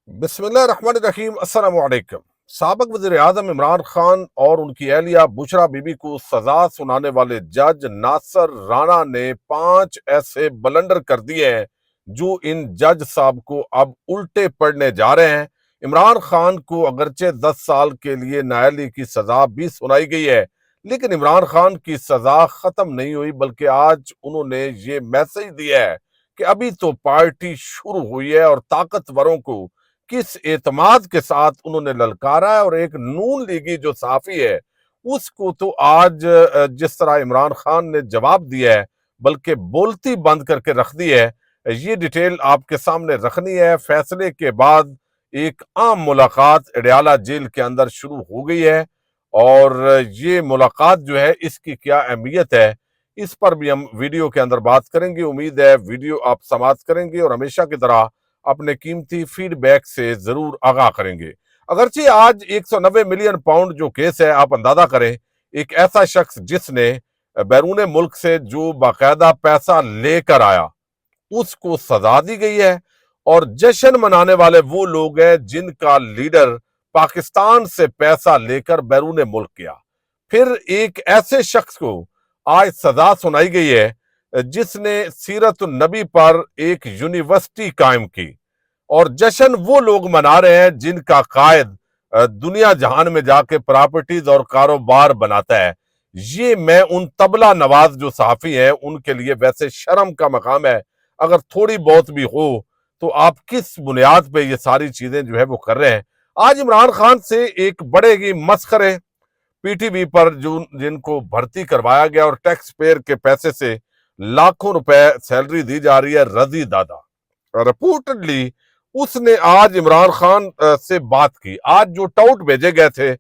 बिस्मिल्लाह रहमान रहीम। अस्सलाम वालेकुम। साबिक वज़ीर आज़म इमरान खान और उनकी अहलिया बुशरा बीबी को सजा सुनाने वाले जज नासिर राणा ने 5 ऐसे बलंडर कर दिए हैं जो इन जज साहब को अब उल्टे पड़ने जा रहे हैं। इमरान खान को अगरचे 10 साल के लिए नाअहली की सजा भी सुनाई गई है, लेकिन इमरान खान की सजा खत्म नहीं हुई, बल्कि आज उन्होंने ये मैसेज दिया है कि अभी तो पार्टी शुरू हुई है और ताकतवरों को किस एतमाद के साथ उन्होंने ललकारा है। और एक नून लीगी जो सहाफी है उसको तो आज जिस तरह इमरान खान ने जवाब दिया है, बल्कि बोलती बंद करके रख दी है। ये डिटेल आपके सामने रखनी है। फैसले के बाद एक आम मुलाकात अडयाला जेल के अंदर शुरू हो गई है, और ये मुलाकात जो है इसकी क्या अहमियत है, इस पर भी हम वीडियो के अंदर बात करेंगे। उम्मीद है वीडियो आप समाप्त करेंगे और हमेशा की तरह अपने कीमती फीडबैक से जरूर आगाह करेंगे। अगरचे आज 190 मिलियन पाउंड जो केस है, आप अंदाजा करें, एक ऐसा शख्स जिसने बैरून मुल्क से जो बाकायदा पैसा लेकर आया उसको सजा दी गई है, और जश्न मनाने वाले वो लोग हैं जिनका लीडर पाकिस्तान से पैसा लेकर बैरून मुल्क गया। फिर एक ऐसे शख्स को आज सजा सुनाई गई है जिसने सीरत नबी पर एक यूनिवर्सिटी कायम की, और जश्न वो लोग मना रहे हैं जिनका कायद दुनिया जहान में जाके प्रॉपर्टीज और कारोबार बनाता है। ये मैं उन तबला नवाज जो सहाफी हैं उनके लिए वैसे शर्म का मकाम है, अगर थोड़ी बहुत भी हो तो आप किस बुनियाद पे ये सारी चीजें जो है वो कर रहे हैं। आज इमरान खान से एक बड़े ही मस्खरे पीटीवी पर जो जिनको भर्ती करवाया गया और टैक्स पेयर के पैसे से लाखों रुपए सैलरी दी जा रही है, रजी दादा रिपोर्टेडली उसने आज इमरान खान से बात की। आज जो टाउट भेजे गए थे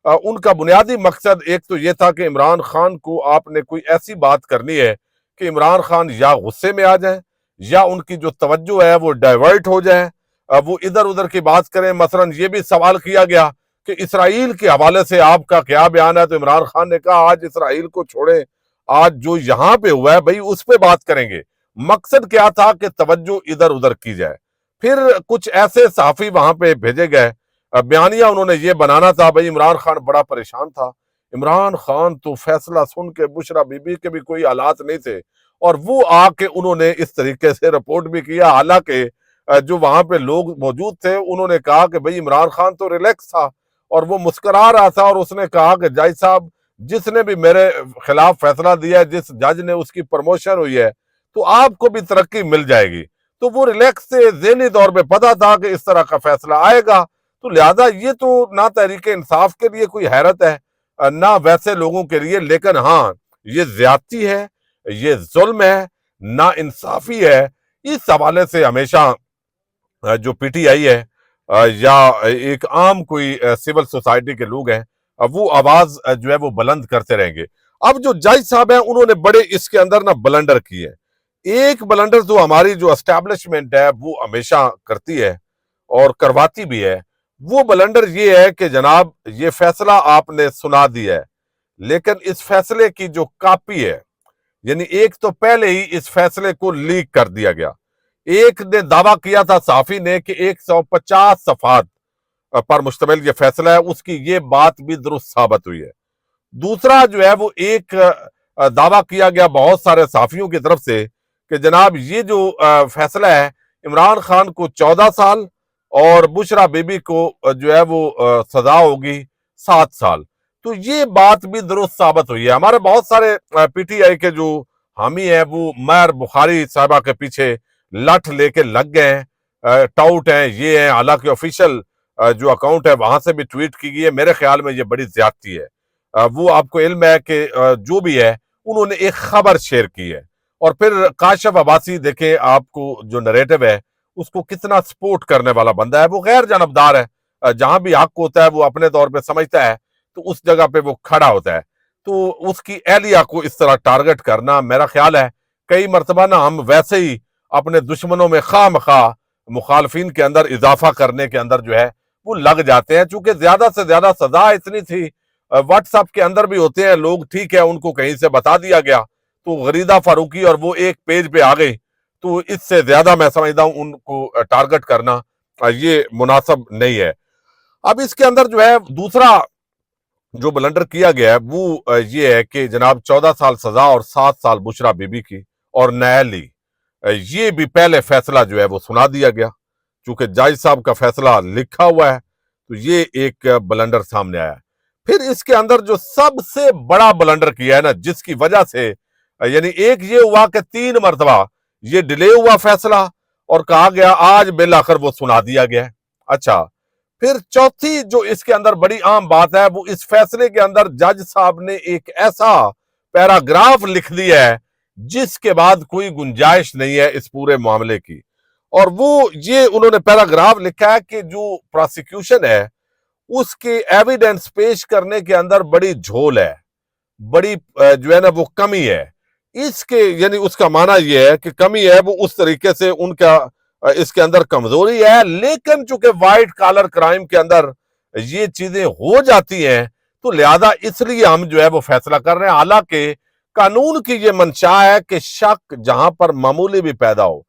उनका बुनियादी मकसद एक तो ये था कि इमरान खान को आपने कोई ऐसी बात करनी है कि इमरान खान या गुस्से में आ जाए या उनकी जो तवज्जो है वो डाइवर्ट हो जाए, वो इधर उधर की बात करें। मसलन ये भी सवाल किया गया कि इसराइल के हवाले से आपका क्या बयान है, तो इमरान खान ने कहा आज इसराइल को छोड़े, आज जो यहां पे हुआ है भाई उस पर बात करेंगे। मकसद क्या था कि तवज्जो इधर उधर की जाए। फिर कुछ ऐसे सहाफी वहां पे भेजे गए, बयानिया उन्होंने ये बनाना था भाई इमरान खान बड़ा परेशान था, इमरान खान तो फैसला सुन के बुशरा बीबी के भी कोई हालात नहीं थे, और वो आके उन्होंने इस तरीके से रिपोर्ट भी किया। हालांकि जो वहां पे लोग मौजूद थे उन्होंने कहा कि भाई इमरान खान तो रिलैक्स था और वो मुस्कुरा रहा था, और उसने कहा कि जज साहब जिसने भी मेरे खिलाफ फैसला दिया है, जिस जज ने उसकी प्रमोशन हुई है, तो आपको भी तरक्की मिल जाएगी। तो वो रिलैक्स से ज़हनी तौर पे पता था कि इस तरह का फैसला आएगा, तो लिहाजा ये तो ना तहरीक इंसाफ के लिए कोई हैरत है ना वैसे लोगों के लिए, लेकिन हाँ ये ज्यादती है, ये जुल्म है, ना इंसाफी है। इस हवाले से हमेशा जो पीटीआई है या एक आम कोई सिविल सोसाइटी के लोग हैं वो आवाज जो है वो बुलंद करते रहेंगे। अब जो जज साहब हैं उन्होंने बड़े इसके अंदर ना ब्लंडर किए। एक ब्लंडर तो हमारी जो एस्टैब्लिशमेंट है वो हमेशा करती है और करवाती भी है। वो ब्लंडर ये है कि जनाब ये फैसला आपने सुना दिया है, लेकिन इस फैसले की जो कॉपी है, यानी एक तो पहले ही इस फैसले को लीक कर दिया गया। एक ने दावा किया था सहाफी ने कि 150 सफात पर मुश्तमिल ये फैसला है, उसकी ये बात भी दुरुस्त साबित हुई है। दूसरा जो है वो एक दावा किया गया बहुत सारे सहाफियों की तरफ से कि जनाब ये जो फैसला है इमरान खान को 14 साल और बुशरा बीबी को जो है वो सजा होगी 7 साल। तो ये बात भी दुरुस्त साबित हुई है। हमारे बहुत सारे पीटीआई के जो हामी है वो मैर बुखारी साहबा के पीछे लठ लेके लग गए हैं, टाउट हैं, ये हैं। हालांकि ऑफिशियल जो अकाउंट है वहां से भी ट्वीट की गई है। मेरे ख्याल में ये बड़ी ज्यादती है। वो आपको इल्म है कि जो भी है उन्होंने एक खबर शेयर की है, और फिर काशिफ अब्बासी देखें आपको जो नरेटिव है उसको कितना सपोर्ट करने वाला बंदा है। वो गैर जानबदार है, जहां भी हक होता है वो अपने तौर पे समझता है तो उस जगह पे वो खड़ा होता है। तो उसकी एहलिया को इस तरह टारगेट करना, मेरा ख्याल है कई मरतबा ना हम वैसे ही अपने दुश्मनों में खामखा मुखालफिन के अंदर इजाफा करने के अंदर जो है वो लग जाते हैं। चूंकि ज्यादा से ज्यादा सजा इतनी थी, व्हाट्सएप के अंदर भी होते हैं लोग, ठीक है, उनको कहीं से बता दिया गया तो गरीदा फारूकी और वो एक पेज पे आ गई, तो इससे ज्यादा मैं समझता हूं उनको टारगेट करना ये मुनासिब नहीं है। अब इसके अंदर जो है दूसरा जो ब्लंडर किया गया है वो ये है कि जनाब 14 साल सजा और 7 साल बुशरा बीबी की और न्यायालय ये भी पहले फैसला जो है वो सुना दिया गया। चूंकि जज साहब का फैसला लिखा हुआ है तो ये एक ब्लंडर सामने आया। फिर इसके अंदर जो सबसे बड़ा ब्लंडर किया है ना, जिसकी वजह से यानी एक ये हुआ कि 3 मरतबा ये डिले हुआ फैसला और कहा गया आज बिल आखिर वो सुना दिया गया। अच्छा, फिर चौथी जो इसके अंदर बड़ी आम बात है वो इस फैसले के अंदर जज साहब ने एक ऐसा पैराग्राफ लिख दिया है जिसके बाद कोई गुंजाइश नहीं है इस पूरे मामले की। और वो ये उन्होंने पैराग्राफ लिखा है कि जो प्रोसिक्यूशन है उसके एविडेंस पेश करने के अंदर बड़ी झोल है, बड़ी जो है ना वो कमी है इसके, यानी उसका माना यह है कि कमी है वो उस तरीके से उनका इसके अंदर कमजोरी है। लेकिन चूंकि व्हाइट कॉलर क्राइम के अंदर ये चीजें हो जाती हैं तो लिहाजा इसलिए हम जो है वो फैसला कर रहे हैं। हालांकि कानून की ये मंशा है कि शक जहां पर मामूली भी पैदा हो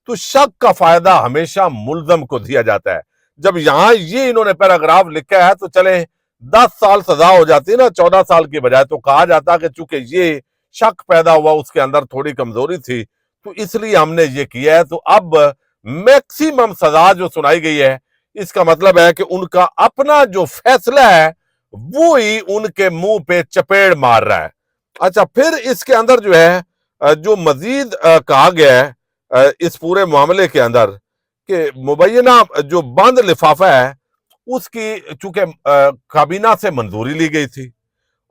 तो शक का फायदा हमेशा मुल्जम को दिया जाता है। जब यहां ये इन्होंने पैराग्राफ लिखा है तो चले 10 साल सजा हो जाती ना 14 साल की बजाय, तो कहा जाता कि चूंकि ये शक पैदा हुआ उसके अंदर थोड़ी कमजोरी थी तो इसलिए हमने ये किया है। तो अब मैक्सिमम सजा जो सुनाई गई है इसका मतलब है कि उनका अपना जो फैसला है वो ही उनके मुंह पे चपेड़ मार रहा है। अच्छा, फिर इसके अंदर जो है जो मजीद कहा गया है इस पूरे मामले के अंदर कि मुबैना जो बंद लिफाफा है उसकी चूंकि काबीना से मंजूरी ली गई थी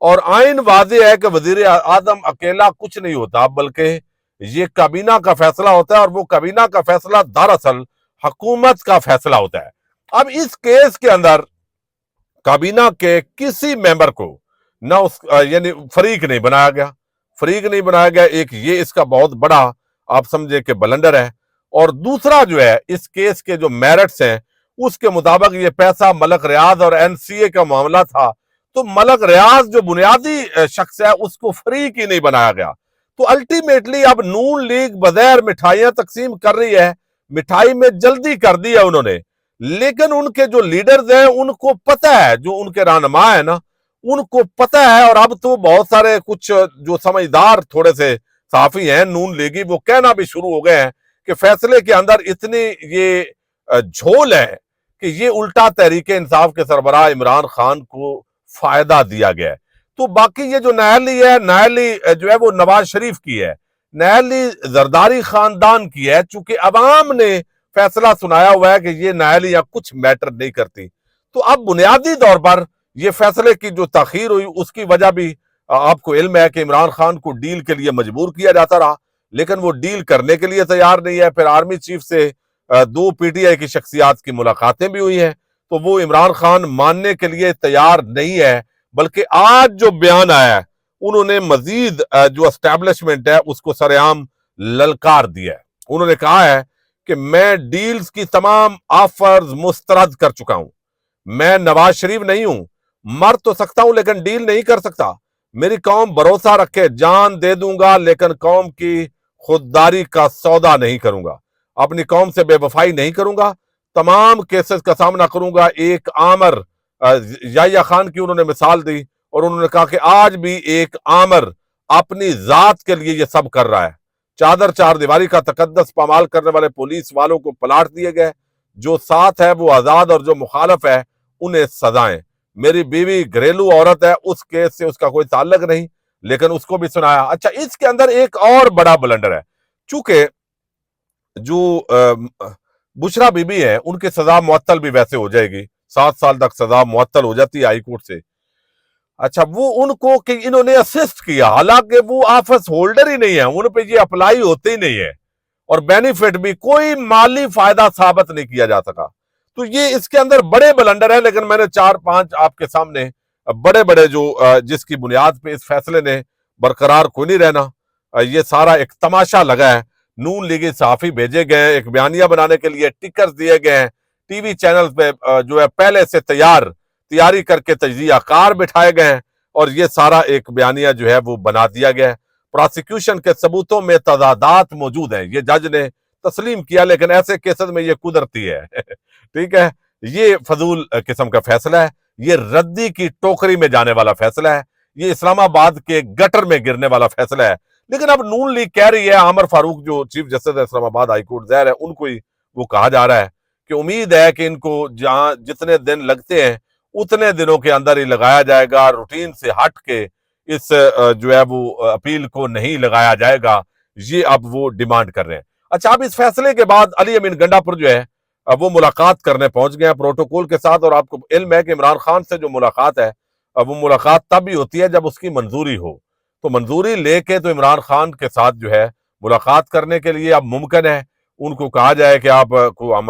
और आइन वाज़ेह है कि वजीर आजम अकेला कुछ नहीं होता बल्कि ये काबीना का फैसला होता है और वो काबीना का फैसला दरअसल हुकूमत का फैसला होता है। अब इस केस के अंदर काबीना के किसी मेंबर को ना उस यानी फरीक नहीं बनाया गया। एक ये इसका बहुत बड़ा आप समझे कि ब्लंडर है। और दूसरा जो है इस केस के जो मेरिट्स हैं उसके मुताबिक ये पैसा मलक रियाज और एनसीए का मामला था तो मलक रियाज जो बुनियादी शख्स है उसको फरीक ही नहीं बनाया गया। तो अल्टीमेटली अब नून लीग बगैर मिठाइयां तकसीम कर रही है, मिठाई में जल्दी कर दी है उन्होंने, लेकिन उनके जो लीडर्स हैं उनको पता है, जो उनके रहनुमा है ना उनको पता है। और अब तो बहुत सारे कुछ जो समझदार थोड़े से साफी हैं नून लीगी वो कहना भी शुरू हो गए हैं कि फैसले के अंदर इतनी ये झोल है कि ये उल्टा तहरीक इंसाफ के सरबराह इमरान खान को फायदा दिया गया है। तो बाकी ये जो न्यायालय जो है वो नवाज शरीफ की है, न्यायालय जरदारी खानदान की है। चूंकि अवाम ने फैसला सुनाया हुआ है कि ये न्यायालय कुछ मैटर नहीं करती, तो अब बुनियादी तौर पर ये फैसले की जो ताखीर हुई उसकी वजह भी आपको इल्म है कि इमरान खान को डील के लिए मजबूर किया जाता रहा, लेकिन वो डील करने के लिए तैयार नहीं है। फिर आर्मी चीफ से 2 पीटीआई की शख्सियात की मुलाकातें भी हुई हैं तो वो इमरान खान मानने के लिए तैयार नहीं है, बल्कि आज जो बयान आया है उन्होंने मजीद जो एस्टैब्लिशमेंट है उसको सरेआम ललकार दिया है। उन्होंने कहा है कि मैं डील्स की तमाम ऑफर्स मुस्तरद कर चुका हूं, मैं नवाज शरीफ नहीं हूं, मर तो सकता हूं लेकिन डील नहीं कर सकता। मेरी कौम भरोसा रखे, जान दे दूंगा लेकिन कौम की खुददारी का सौदा नहीं करूंगा, अपनी कौम से बेवफाई नहीं करूंगा, तमाम केसेस का सामना करूंगा। एक आमर याहिया खान की उन्होंने मिसाल दी और उन्होंने कहा कि आज भी एक आमर अपनी जात के लिए ये सब कर रहा है। चादर चार दीवारी का तकद्दस पामाल करने वाले पुलिस वालों को पलाट दिए गए, जो साथ है वो आजाद और जो मुखालफ है उन्हें सजाएं। मेरी बीवी घरेलू औरत है, उस केस से उसका कोई ताल्लुक नहीं, लेकिन उसको भी सुनाया। अच्छा, इसके अंदर एक और बड़ा ब्लंडर है। चूंकि जो बुशरा बीबी है उनकी सजा मुअत्तल भी वैसे हो जाएगी, 7 साल तक सजा मुअत्तल हो जाती है हाई कोर्ट से। अच्छा, वो उनको कि इन्होंने असिस्ट किया, हालांकि वो ऑफिस होल्डर ही नहीं है, उन पे ये अप्लाई होते ही नहीं है और बेनिफिट भी कोई माली फायदा साबित नहीं किया जा सका। तो ये इसके अंदर बड़े ब्लंडर है, लेकिन मैंने 4-5 आपके सामने बड़े बड़े जो जिसकी बुनियाद पे इस फैसले ने बरकरार कोई नहीं रहना, ये सारा एक तमाशा लगा है। नून लीगी सहाफी भेजे गए, एक बयानिया बनाने के लिए टिकर्स दिए गए हैं, टीवी चैनल पे जो है पहले से तैयारी करके तजिया कार बिठाए गए हैं और ये सारा एक बयानिया जो है वो बना दिया गया है। प्रोसिक्यूशन के सबूतों में तजादात मौजूद हैं, ये जज ने تسلیم کیا، لیکن ایسے کیسز میں یہ قدرتی ہے ٹھیک ہے، یہ فضول قسم کا فیصلہ ہے، یہ ردی کی ٹوکری میں جانے والا فیصلہ ہے، یہ اسلام آباد کے گٹر میں گرنے والا فیصلہ ہے۔ لیکن اب نون لیگ کہہ رہی ہے، عامر فاروق جو چیف جسٹس ہے اسلام آباد ہائی کورٹ ظاہر ہے ان کو ہی وہ کہا جا رہا ہے کہ امید ہے کہ ان کو جہاں جتنے دن لگتے ہیں اتنے دنوں کے اندر ہی لگایا جائے گا، روٹین سے ہٹ کے اس جو ہے وہ اپیل کو نہیں لگایا جائے گا، یہ اب وہ ڈیمانڈ کر رہے ہیں۔ اچھا، اب اس فیصلے کے بعد علی امین گنڈا پر جو ہے وہ ملاقات کرنے پہنچ گئے ہیں پروٹوکول کے ساتھ، اور آپ کو علم ہے کہ عمران خان سے جو ملاقات ہے وہ ملاقات تب ہی ہوتی ہے جب اس کی منظوری ہو، تو منظوری لے کے تو عمران خان کے ساتھ جو ہے ملاقات کرنے کے لیے اب ممکن ہے ان کو کہا جائے کہ آپ کو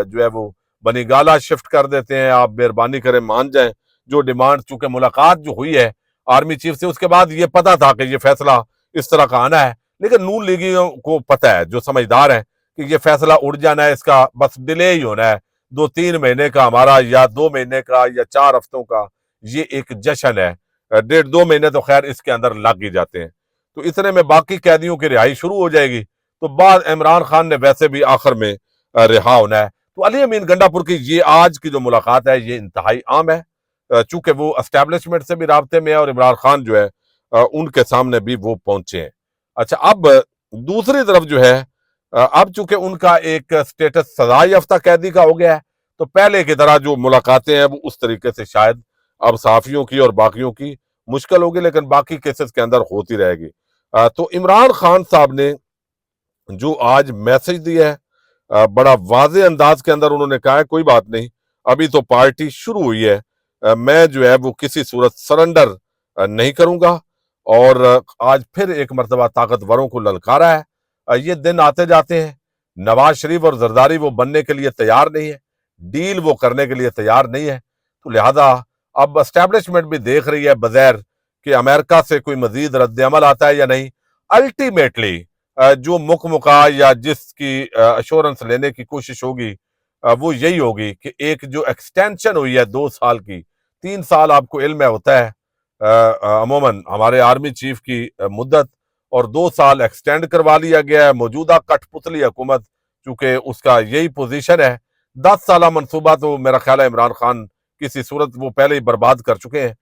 جو ہے وہ بنی گالا شفٹ کر دیتے ہیں، آپ مہربانی کریں مان جائیں جو ڈیمانڈ، چونکہ ملاقات جو ہوئی ہے آرمی چیف سے اس کے بعد یہ پتا تھا کہ یہ فیصلہ اس طرح کا آنا ہے، لیکن نون لیگیوں کو پتا ہے جو سمجھدار ہیں کہ یہ فیصلہ اڑ جانا ہے، اس کا بس ڈیلے ہی ہونا ہے، 2-3 مہینے کا ہمارا یا 2 مہینے کا یا 4 ہفتوں کا یہ ایک جشن ہے، 1.5-2 مہینے تو خیر اس کے اندر لگ ہی جاتے ہیں، تو اتنے میں باقی قیدیوں کی رہائی شروع ہو جائے گی، تو بعد عمران خان نے ویسے بھی آخر میں رہا ہونا ہے۔ تو علی امین گنڈا پور کی یہ آج کی جو ملاقات ہے یہ انتہائی عام ہے، چونکہ وہ اسٹیبلشمنٹ سے بھی رابطے میں ہے اور عمران خان جو ہے ان کے سامنے بھی وہ پہنچے ہیں۔ اچھا، اب دوسری طرف جو ہے اب چونکہ ان کا ایک سٹیٹس سزا یافتہ قیدی کا ہو گیا ہے، تو پہلے کی طرح جو ملاقاتیں ہیں وہ اس طریقے سے شاید اب صحافیوں کی اور باقیوں کی مشکل ہوگی، لیکن باقی کیسز کے اندر ہوتی رہے گی۔ تو عمران خان صاحب نے جو آج میسج دیا ہے بڑا واضح انداز کے اندر انہوں نے کہا ہے کوئی بات نہیں، ابھی تو پارٹی شروع ہوئی ہے، میں جو ہے وہ کسی صورت سرنڈر نہیں کروں گا، اور آج پھر ایک مرتبہ طاقتوروں کو للکارا ہے۔ یہ دن آتے جاتے ہیں، نواز شریف اور زرداری وہ بننے کے لیے تیار نہیں ہے، ڈیل وہ کرنے کے لیے تیار نہیں ہے، تو لہذا اب اسٹیبلشمنٹ بھی دیکھ رہی ہے بظاہر کہ امریکہ سے کوئی مزید رد عمل آتا ہے یا نہیں۔ الٹیمیٹلی جو مکمکا یا جس کی ایشورنس لینے کی کوشش ہوگی وہ یہی ہوگی کہ ایک جو ایکسٹینشن ہوئی ہے 2 سال کی، 3 سال آپ کو علم ہے ہوتا ہے عموماً ہمارے آرمی چیف کی مدت، اور 2 سال ایکسٹینڈ کروا لیا گیا ہے موجودہ کٹ پتلی حکومت، چونکہ اس کا یہی پوزیشن ہے۔ 10 سالہ منصوبہ تو میرا خیال ہے عمران خان کسی صورت وہ پہلے ہی برباد کر چکے ہیں،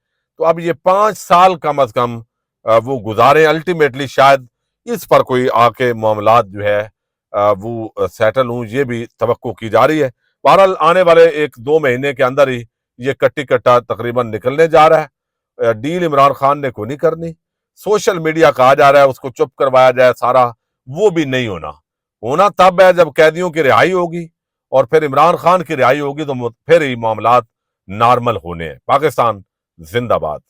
تو اب یہ 5 سال کم از کم وہ گزارے، الٹیمیٹلی شاید اس پر کوئی آ کے معاملات جو ہے وہ سیٹل ہوں، یہ بھی توقع کی جا رہی ہے۔ بہرحال آنے والے 1-2 مہینے کے اندر ہی یہ کٹی کٹا تقریباً نکلنے جا رہا ہے۔ ڈیل عمران خان نے کوئی نہیں کرنی، سوشل میڈیا کہا جا رہا ہے اس کو چپ کروایا جائے سارا، وہ بھی نہیں ہونا تب ہے جب قیدیوں کی رہائی ہوگی اور پھر عمران خان کی رہائی ہوگی، تو پھر ہی معاملات نارمل ہونے ہیں۔ پاکستان زندہ باد۔